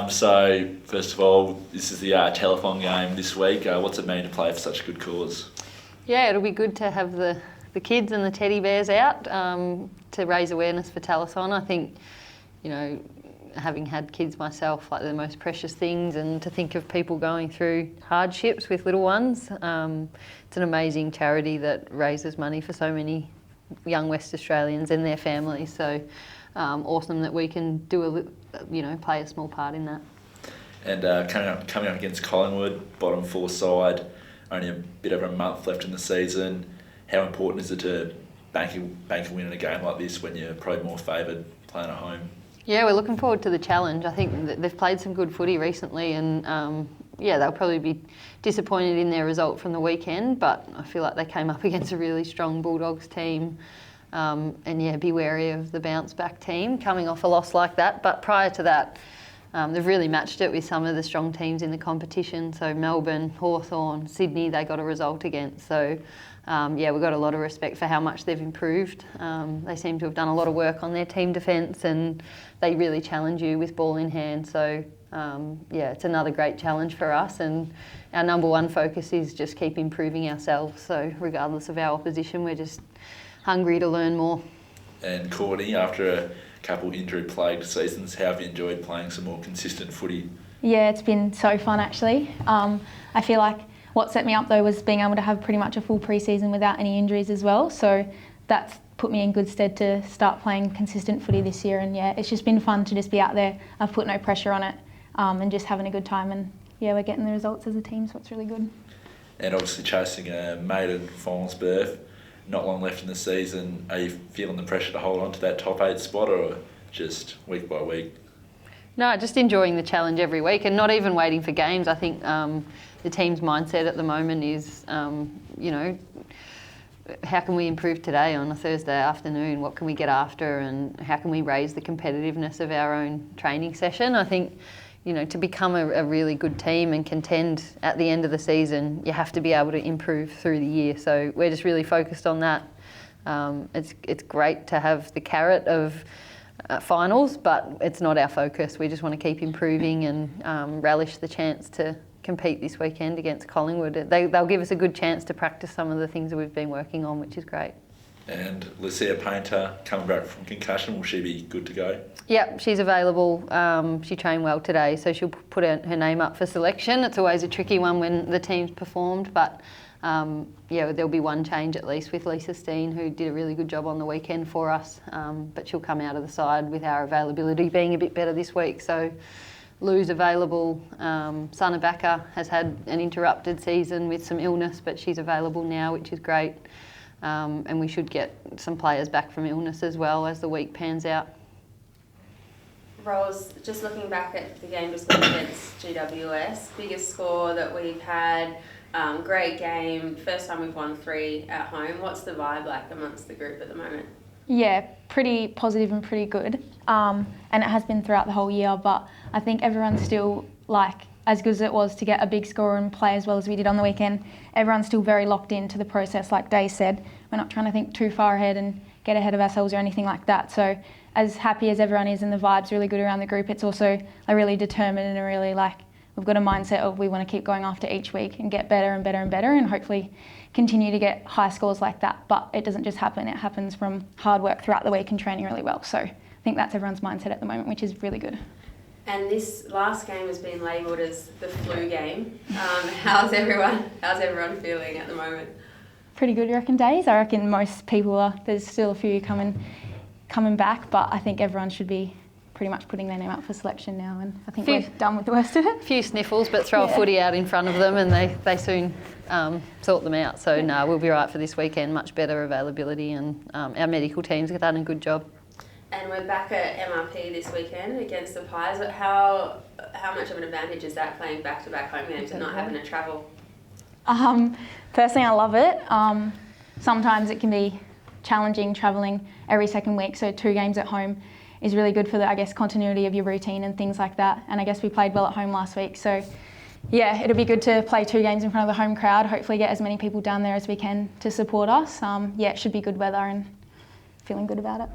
So, first of all, this is the telethon game this week. What's it mean to play for such a good cause? Yeah, it'll be good to have the kids and the teddy bears out to raise awareness for telethon. I think, having had kids myself, like, they're the most precious things, and to think of people going through hardships with little ones, it's an amazing charity that raises money for so many young West Australians and their families. So awesome that we can play a small part in that. And coming up against Collingwood, bottom four side, only a bit over a month left in the season. How important is it to bank a win in a game like this when you're probably more favoured playing at home? Yeah, we're looking forward to the challenge. I think that they've played some good footy recently, and they'll probably be disappointed in their result from the weekend, but I feel like they came up against a really strong Bulldogs team. Be wary of the bounce back team coming off a loss like that. But prior to that, they've really matched it with some of the strong teams in the competition. So Melbourne, Hawthorn, Sydney, they got a result against. So we've got a lot of respect for how much they've improved. They seem to have done a lot of work on their team defence, and they really challenge you with ball in hand. So it's another great challenge for us, and our number one focus is just keep improving ourselves. So regardless of our opposition, we're just hungry to learn more. And Courtney, after a couple injury-plagued seasons, how have you enjoyed playing some more consistent footy? Yeah, it's been so fun actually. I feel like what set me up though was being able to have pretty much a full pre-season without any injuries as well. So that's put me in good stead to start playing consistent footy this year. And yeah, it's just been fun to just be out there. I've put no pressure on it and just having a good time. And yeah, we're getting the results as a team, so it's really good. And obviously chasing a maiden finals berth. Not long left in the season. Are you feeling the pressure to hold on to that top 8 spot, or just week by week? No, just enjoying the challenge every week and not even waiting for games. I think the team's mindset at the moment is, how can we improve today on a Thursday afternoon? What can we get after, and how can we raise the competitiveness of our own training session? I think, to become a really good team and contend at the end of the season, you have to be able to improve through the year. So we're just really focused on that. It's great to have the carrot of finals, but it's not our focus. We just want to keep improving and relish the chance to compete this weekend against Collingwood. They'll give us a good chance to practice some of the things that we've been working on, which is great. And Lucia Painter coming back from concussion, will she be good to go? Yep, she's available. She trained well today, so she'll put her name up for selection. It's always a tricky one when the team's performed, but there'll be one change at least with Lisa Steen, who did a really good job on the weekend for us, but she'll come out of the side with our availability being a bit better this week. So Lou's available. Sana Backer has had an interrupted season with some illness, but she's available now, which is great. And we should get some players back from illness as well as the week pans out. Rose, just looking back at the game just against GWS, biggest score that we've had, great game, first time we've won 3 at home. What's the vibe like amongst the group at the moment? Yeah, pretty positive and pretty good. And it has been throughout the whole year, but I think everyone's still as good as it was to get a big score and play as well as we did on the weekend, everyone's still very locked into the process. Like Daisy said, we're not trying to think too far ahead and get ahead of ourselves or anything like that. So as happy as everyone is and the vibe's really good around the group, it's also really determined and really we've got a mindset of we want to keep going after each week and get better and better and better, and hopefully continue to get high scores like that. But it doesn't just happen, it happens from hard work throughout the week and training really well. So I think that's everyone's mindset at the moment, which is really good. And this last game has been labelled as the flu game. How's everyone feeling at the moment? Pretty good, you reckon, Days? I reckon most people are. There's still a few coming back, but I think everyone should be pretty much putting their name up for selection now, and I think we're done with the worst of it. A few sniffles, but throw a footy out in front of them and they soon sort them out. So no, we'll be right for this weekend, much better availability, and our medical teams have done a good job. And we're back at MRP this weekend against the Pies. How much of an advantage is that, playing back-to-back home games and not having to travel? Personally, I love it. Sometimes it can be challenging travelling every second week, so 2 games at home is really good for the, continuity of your routine and things like that. And I guess we played well at home last week, so yeah, it'll be good to play 2 games in front of the home crowd, hopefully get as many people down there as we can to support us. It should be good weather and feeling good about it.